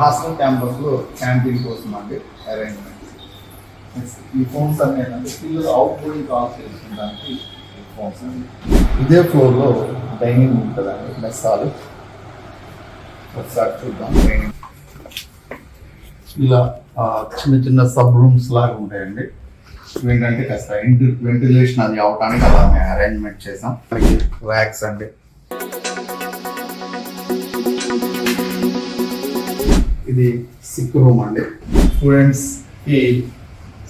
Hostel క్యాంపస్లో canteen కోసం అండి అరేంజ్మెంట్. ఈ ఫోన్స్ అన్నీ ఏంటంటే పిల్లలు అవుట్ గోయింగ్ కాల్ చేసుకోవడానికి ఫోన్స్ అండి. ఇదే ఫ్లోర్లో డైనింగ్ ఉంటుందండి, మెస్సాలు. ఒకసారి చూద్దాం. డైనింగ్ ఇలా చిన్న చిన్న సబ్ రూమ్స్ లాగా ఉంటాయండి. ఏంటంటే కాస్త వెంటిలేషన్ అది అవటానికి అలా మేము అరేంజ్మెంట్ చేసాం. ర్యాక్స్ అండి. ఇది సిక్ రూమ్ అండి. స్టూడెంట్స్కి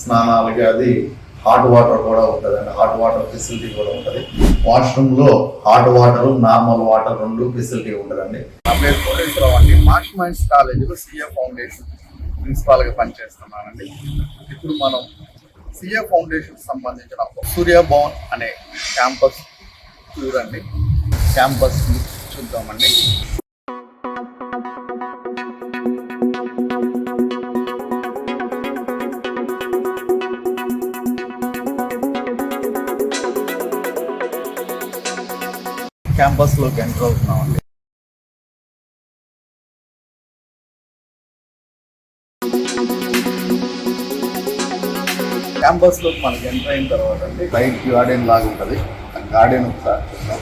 స్నానాలకి అది హాట్ వాటర్ కూడా ఉంటుందండి. హాట్ వాటర్ ఫెసిలిటీ కూడా ఉంటుంది. వాష్రూమ్లో హాట్ వాటర్, నార్మల్ వాటర్ రెండు ఫెసిలిటీ ఉంటుందండి. నా పేరు కోటేశ్వరరావు అండి. మార్క్ మైన్స్ కాలేజీలో సిఏ ఫౌండేషన్ ప్రిన్సిపాల్గా పనిచేస్తున్నానండి. ఇప్పుడు మనం సిఏ ఫౌండేషన్ సంబంధించిన సూర్య భవన్ అనే క్యాంపస్ చూడండి. క్యాంపస్ చూద్దామండి. క్యాంపస్లోకి ఎంటర్ అవుతున్నామండి. క్యాంపస్లోకి మనకి ఎంటర్ అయిన తర్వాత అండి లైట్ గార్డెన్ లాగా ఉంటుంది. ఆ గార్డెన్ ఒకసారి చూద్దాం.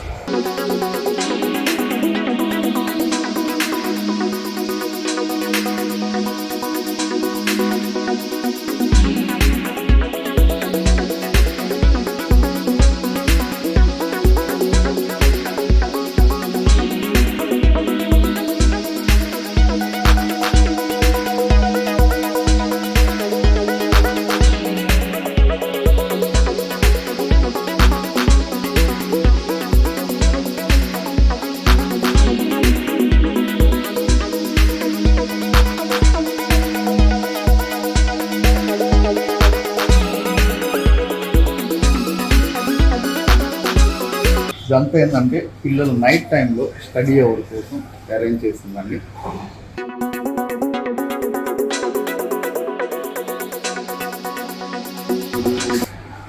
ఇదంతా ఏంటంటే పిల్లలు నైట్ టైంలో స్టడీ అవర్ కోసం అరేంజ్ చేస్తుందండి.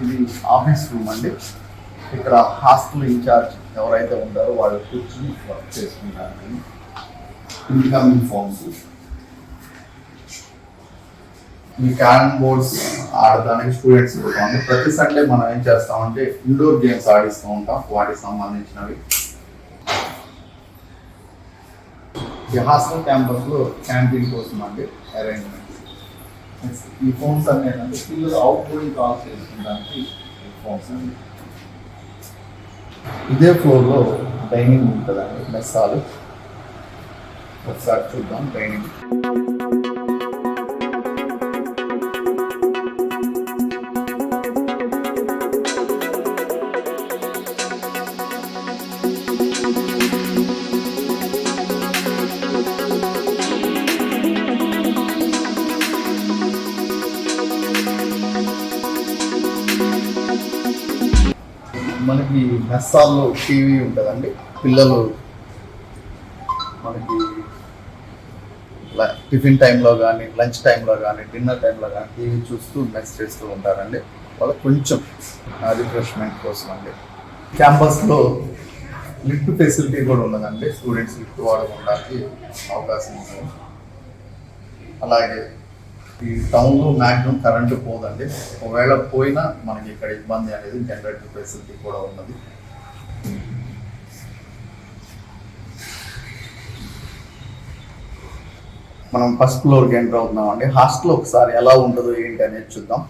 ఇది ఆఫీస్ రూమ్ అండి. ఇక్కడ హాస్టల్ ఇన్ఛార్జ్ ఎవరైతే ఉంటారో వాళ్ళు కూర్చుని వర్క్ చేసుకుంటారు. ఇన్కమింగ్ ఫార్మ్స్, ఈ క్యారమ్ బోర్డ్స్ ఆడడానికి స్టూడెంట్స్ ఉంటాం. ప్రతి సండే మనం ఏం చేస్తామంటే ఇండోర్ గేమ్స్ ఆడిస్తూ ఉంటాం, వాటికి సంబంధించినవి. ఈ హాస్టల్ క్యాంపస్లో క్యాంటీన్ కోసం అండి అరేంజ్మెంట్. ఈ ఫోన్స్ అన్నీ ఏంటంటే పిల్లలు అవుట్ గోయింగ్ కాల్ చేసుకోవడానికి ఫోన్స్ అండి. ఇదే ఫ్లోర్లో డైనింగ్ ఉంటుందండి, మెస్సాలు. ఒకసారి చూద్దాం. డైనింగ్ మనకి మెస్సాల్లో టీవీ ఉంటుందండి. పిల్లలు మనకి టిఫిన్ టైంలో కానీ, లంచ్ టైంలో కానీ, డిన్నర్ టైంలో కానీ టీవీ చూస్తూ మెస్ చేస్తూ ఉంటారండి. వాళ్ళకి కొంచెం రిఫ్రెష్మెంట్ కోసం అండి. క్యాంపస్లో లిఫ్ట్ ఫెసిలిటీ కూడా ఉన్నదండి. స్టూడెంట్స్ లిఫ్ట్ వాడుకోవడానికి అవకాశం ఉంది. అలాగే ఈ టౌన్లో మ్యాక్సిమం కరెంటు పోదండి. ఒకవేళ పోయినా మనకి ఇక్కడ ఇబ్బంది అనేది జనరేటర్ ఫెసిలిటీ కూడా ఉన్నది. మనం ఫస్ట్ ఫ్లోర్కి ఎంటర్ అవుతున్నాం అండి. హాస్టల్ ఒకసారి ఎలా ఉంటుందో ఏంటి అనేది చూద్దాం.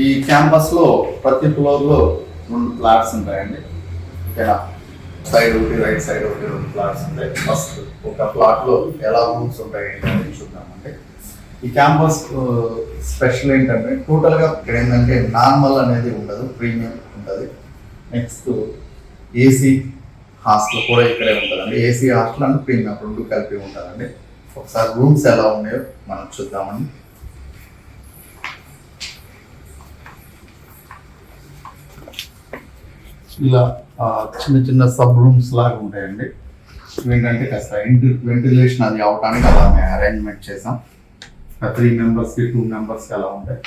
ఈ క్యాంపస్లో ప్రతి ఫ్లోర్లో 2 ఫ్లాట్స్ ఉంటాయండి. ఓకేనా? సైడ్ ఒకటి, రైట్ సైడ్ ఒకటి 2 ఫ్లాట్స్ ఉంటాయి. ఫస్ట్ ఒక ఫ్లాట్లో ఎలా రూమ్స్ ఉంటాయి అనేది చూద్దామండి. ఈ క్యాంపస్ స్పెషల్ ఏంటంటే టోటల్గా ఇక్కడ ఏంటంటే నార్మల్ అనేది ఉండదు, ప్రీమియం ఉంటుంది. నెక్స్ట్ ఏసీ, హాస్టల్ కూడా ఇక్కడే ఉంటుందండి. ఏసీ హాస్టల్ అండ్ ప్రీమియం రెండు కలిపి ఉంటుందండి. ఒకసారి రూమ్స్ ఎలా ఉన్నాయో మనం చూద్దామండి. ఇలా చిన్న చిన్న సబ్ రూమ్స్ లాగా ఉంటాయండి. ఏంటంటే కాస్త వెంటిలేషన్ అది అవడానికి అలా మేము అరేంజ్మెంట్ చేసాం. 3 మెంబర్స్కి 2 మెంబర్స్కి అలా ఉంటాయి.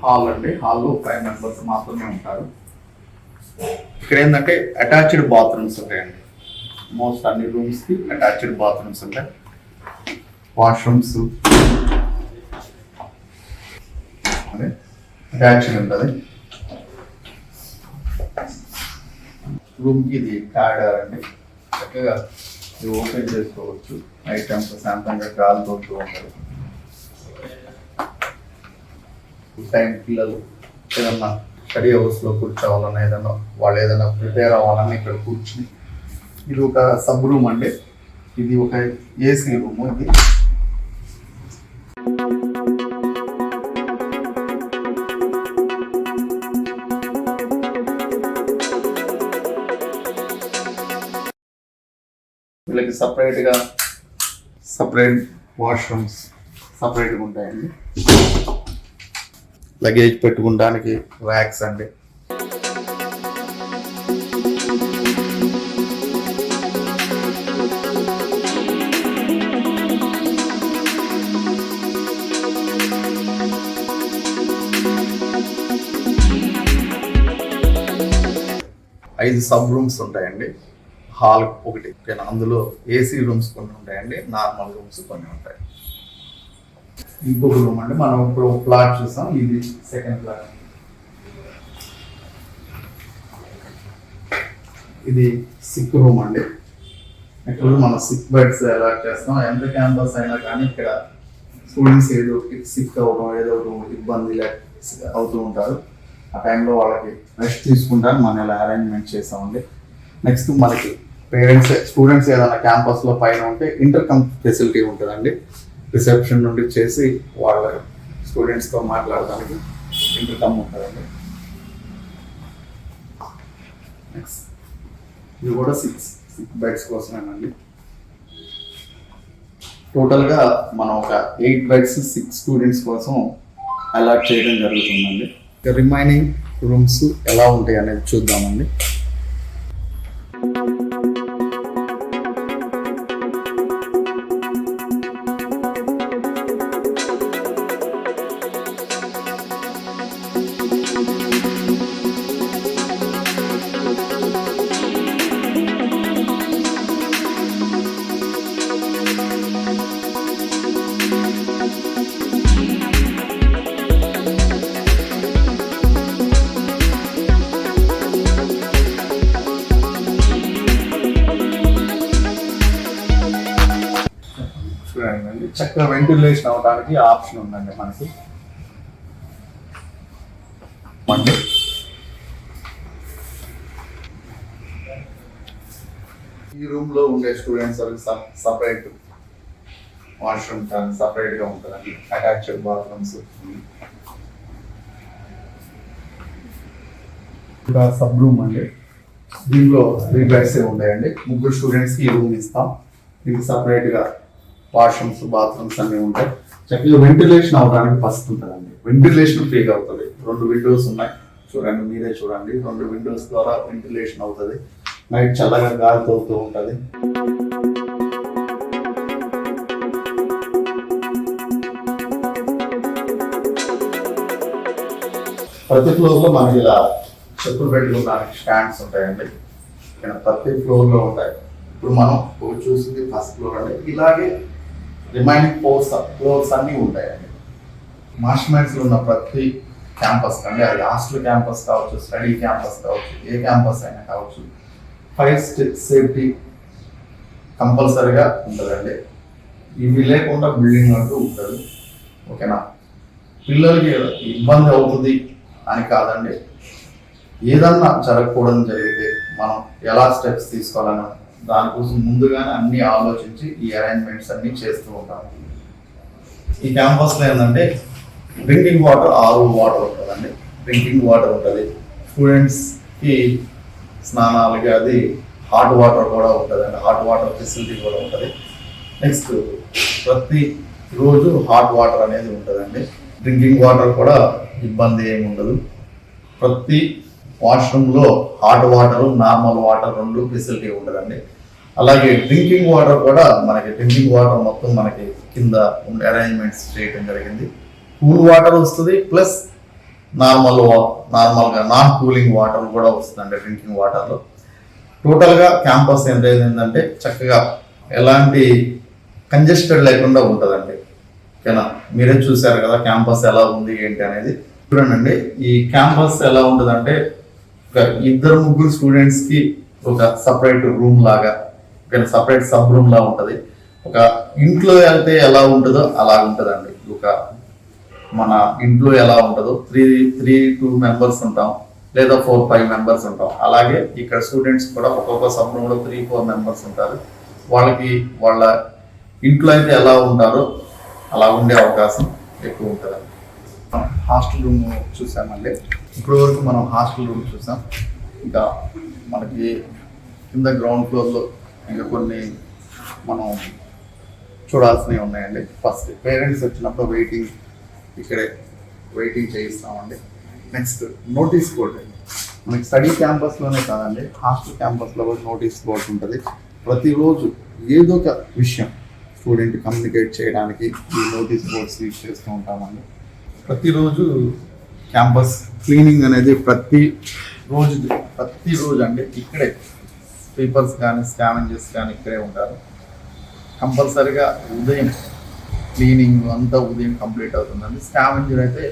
హాల్ అండి, హాల్లో 5 మెంబర్స్ మాత్రమే ఉంటారు. ఇక్కడ ఏంటంటే అటాచ్డ్ బాత్రూమ్స్ ఉంటాయండి. మోస్ట్ అన్ని రూమ్స్కి అటాచ్డ్ బాత్రూమ్స్ ఉంటాయి. వాష్రూమ్స్ అదే అటాచ్డ్ ఉంటుంది. రూమ్కి ఇది కారిడార్ అండి. చక్కగా ఇది ఓపెన్ చేసుకోవచ్చు. నైట్ టైం ప్రశాంతంగా గాలి తోడుతూ ఉంటారు. టైం పిల్లలు ఏదన్నా స్టడీ అవర్స్లో కూర్చోవాలన్నా ఏదన్నా వాళ్ళు ఏదైనా ప్రిపేర్ అవ్వాలన్నా ఇక్కడ కూర్చుని. ఇది ఒక సబ్ రూమ్ అండి. ఇది ఒక ఏసీ రూము. ఇది వీళ్ళకి సపరేట్ వాష్రూమ్స్ సపరేట్గా ఉంటాయండి. లగేజ్ పెట్టుకోవడానికి ర్యాక్స్ అండి. ఐదు సబ్ రూమ్స్ ఉంటాయండి. హాల్ ఒకటి, అందులో ఏసీ రూమ్స్ కొన్ని ఉంటాయండి, నార్మల్ రూమ్స్ కొన్ని ఉంటాయి. ఇంకొక రూమ్ అండి, మనం ఇప్పుడు ప్లాట్ చూసాం, ఇది సెకండ్ ప్లాట్. ఇది సిక్ రూమ్ అండి. ఇక్కడ మనం సిక్ బెడ్స్ అలాట్ చేస్తాం. ఎంత క్యాంపస్ అయినా కానీ ఇక్కడ స్టూడెంట్స్ ఏదో సిక్ అవ్వడం, ఏదో ఇబ్బంది అవుతూ ఉంటారు. ఆ టైంలో వాళ్ళకి రెస్ట్ తీసుకుంటారు. మనం ఇలా అరేంజ్మెంట్ చేసామండి. నెక్స్ట్ మనకి స్టూడెంట్స్ ఏదైనా క్యాంపస్లో పైన ఉంటే ఇంటర్కమ్ ఫెసిలిటీ ఉంటుందండి. రిసెప్షన్ నుండి చేసి వాళ్ళ స్టూడెంట్స్తో మాట్లాడడానికి ఇంటర్కమ్ ఉంటుందండి. నెక్స్ట్ ఇది కూడా సిక్స్ బెడ్స్ కోసమేనండి. టోటల్గా మనం ఒక 8 బెడ్స్ 6 స్టూడెంట్స్ కోసం అలాట్ చేయడం జరుగుతుందండి. రిమైనింగ్ రూమ్స్ ఎలా ఉంటాయి అనేది చూద్దామండి. చక్కగా వెంటిలేషన్ అవడానికి ఆప్షన్ ఉందండి మనకి. ఈ రూమ్ లో ఉండే స్టూడెంట్స్ సపరేట్ వాష్రూమ్ సపరేట్ గా ఉంటుందండి. Attached bathrooms. సబ్ రూమ్ అండి. దీనిలో 3 బెడ్స్ ఉంటాయండి. 3 స్టూడెంట్స్ కి ఈ రూమ్ ఇస్తాం. దీనికి సపరేట్ గా వాష్రూమ్స్, బాత్రూమ్స్ అన్నీ ఉంటాయి. చక్కగా వెంటిలేషన్ అవడానికి ఫస్ట్ ఉంటుందండి. వెంటిలేషన్ ఫ్రీగా అవుతుంది. 2 విండోస్ ఉన్నాయి, చూడండి, మీరే చూడండి. 2 విండోస్ ద్వారా వెంటిలేషన్ అవుతుంది. నైట్ చల్లగా గాలి తోలుతూ ఉంటుంది. ప్రతి ఫ్లోర్లో మనకి ఇలా చెప్పులు పెట్టుకోవడానికి స్టాండ్స్ ఉంటాయండి. ఇక్కడ ప్రతి ఫ్లోర్లో ఉంటాయి. ఇప్పుడు మనం చూసింది ఫస్ట్ ఫ్లోర్ అండి. ఇలాగే రిమైనింగ్ 4 ఫ్లోర్స్ అన్నీ ఉంటాయండి. మాస్టర్మైండ్స్లో ఉన్న ప్రతి క్యాంపస్ కండి, అది హాస్టల్ క్యాంపస్ కావచ్చు, స్టడీ క్యాంపస్ కావచ్చు, ఏ క్యాంపస్ అయినా కావచ్చు, ఫైర్ సేఫ్టీ కంపల్సరీగా ఉంటుందండి. ఇవి లేకుండా బిల్డింగ్ అంటూ ఉంటుంది. ఓకేనా? పిల్లలకి ఇబ్బంది అవుతుంది అని కాదండి. ఏదన్నా జరగకూడదు జరిగితే మనం ఎలా స్టెప్స్ తీసుకోవాలని దానికోసం ముందుగానే అన్ని ఆలోచించి ఈ అరేంజ్మెంట్స్ అన్ని చేస్తూ ఉంటాము. ఈ క్యాంపస్లో ఏంటంటే డ్రింకింగ్ వాటర్, RO వాటర్ ఉంటుందండి. డ్రింకింగ్ వాటర్ ఉంటుంది. స్టూడెంట్స్కి స్నానాలకి అది హాట్ వాటర్ కూడా ఉంటుందండి. హాట్ వాటర్ ఫెసిలిటీ కూడా ఉంటుంది. నెక్స్ట్ ప్రతి రోజు హాట్ వాటర్ అనేది ఉంటుందండి. డ్రింకింగ్ వాటర్ కూడా ఇబ్బంది ఏమి ఉండదు. ప్రతి వాష్రూమ్లో హాట్ వాటర్, నార్మల్ వాటర్ రెండు ఫెసిలిటీ ఉంటుందండి. అలాగే డ్రింకింగ్ వాటర్ కూడా మనకి డ్రింకింగ్ వాటర్ మొత్తం మనకి కింద అరేంజ్మెంట్స్ చేయడం జరిగింది. కూల్ వాటర్ వస్తుంది, ప్లస్ నార్మల్గా నాన్ కూలింగ్ వాటర్ కూడా వస్తుందండి డ్రింకింగ్ వాటర్లో. టోటల్గా క్యాంపస్ ఏంటంటే చక్కగా ఎలాంటి కంజెస్టెడ్ లేకుండా ఉంటుందండి. ఓకేనా, మీరే చూసారు కదా క్యాంపస్ ఎలా ఉంది ఏంటి అనేది. చూడండి, ఈ క్యాంపస్ ఎలా ఉంటుందంటే ఒక 2-3 స్టూడెంట్స్కి ఒక సపరేట్ రూమ్ లాగా, సపరేట్ సబ్ రూమ్ లా ఉంటుంది. ఒక ఇంట్లో వెళ్తే ఎలా ఉంటుందో అలా ఉంటుందండి. ఒక మన ఇంట్లో ఎలా ఉంటుందో 3-2 మెంబర్స్ ఉంటాం, లేదా 4-5 మెంబర్స్ ఉంటాం. అలాగే ఇక్కడ స్టూడెంట్స్ కూడా ఒక్కొక్క సబ్ రూమ్లో 3-4 మెంబర్స్ ఉంటారు. వాళ్ళకి వాళ్ళ ఇంట్లో అయితే ఎలా ఉంటారో అలా ఉండే అవకాశం ఎక్కువ ఉంటుందండి. హాస్టల్ రూమ్ చూసామండి. ఇప్పటి వరకు మనం హాస్టల్ రూమ్ చూసాం. ఇంకా మనకి కింద గ్రౌండ్ ఫ్లోర్లో ఇంకా కొన్ని మనం చూడాల్సినవి ఉన్నాయండి. ఫస్ట్ పేరెంట్స్ వచ్చినప్పుడు ఇక్కడే వెయిటింగ్ చేయిస్తామండి. Next notice board. మనకి స్టడీ క్యాంపస్లోనే కాదండి, హాస్టల్ క్యాంపస్లో కూడా నోటీస్ బోర్డ్ ఉంటుంది. ప్రతిరోజు ఏదో ఒక విషయం స్టూడెంట్ కమ్యూనికేట్ చేయడానికి ఈ నోటీస్ బోర్డ్స్ యూజ్ చేస్తూ ఉంటామండి. ప్రతిరోజు క్యాంపస్ క్లీనింగ్ అనేది ప్రతిరోజు అండి. ఇక్కడే పేపర్స్ కానీ స్కావెంజర్స్ కానీ ఇక్కడే ఉంటారు. కంపల్సరీగా ఉదయం క్లీనింగ్ అంతా ఉదయం కంప్లీట్ అవుతుందండి. స్కావెంజర్ అయితే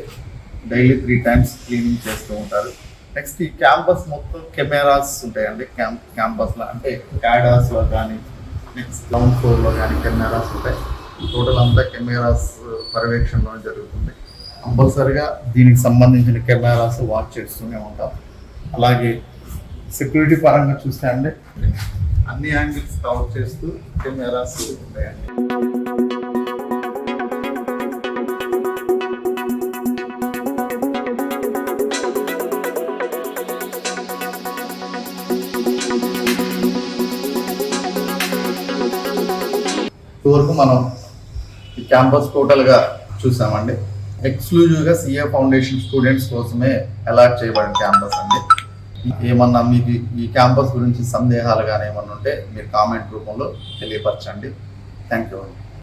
డైలీ 3 times క్లీనింగ్ చేస్తూ ఉంటారు. నెక్స్ట్ ఈ క్యాంపస్ మొత్తం కెమెరాస్ ఉంటాయండి. క్యాంపస్లో అంటే క్యాడాస్లో కానీ నెక్స్ట్ గ్రౌండ్ ఫ్లోర్లో కానీ కెమెరాస్ ఉంటాయి. టోటల్ అంతా కెమెరాస్ పర్యవేక్షణలో జరుగుతుంది. కంపల్సరీగా దీనికి సంబంధించిన కెమెరాస్ వాచ్ చేస్తూనే ఉంటాం. అలాగే సెక్యూరిటీ పరంగా చూస్తే అండి అన్ని యాంగిల్స్ కవర్ చేస్తూ కెమెరాస్ ఉంటాయండి. ఇప్పటివరకు మనం ఈ క్యాంపస్ టోటల్గా చూసామండి. ఎక్స్క్లూజివ్గా సిఏ ఫౌండేషన్ స్టూడెంట్స్ కోసమే అలాట్ చేయబడిన క్యాంపస్ అండి. ఏమన్నా మీకు ఈ క్యాంపస్ గురించి సందేహాలు కానీ ఏమన్నా ఉంటే మీరు కామెంట్ రూపంలో తెలియపరచండి. థ్యాంక్ యూ అండి.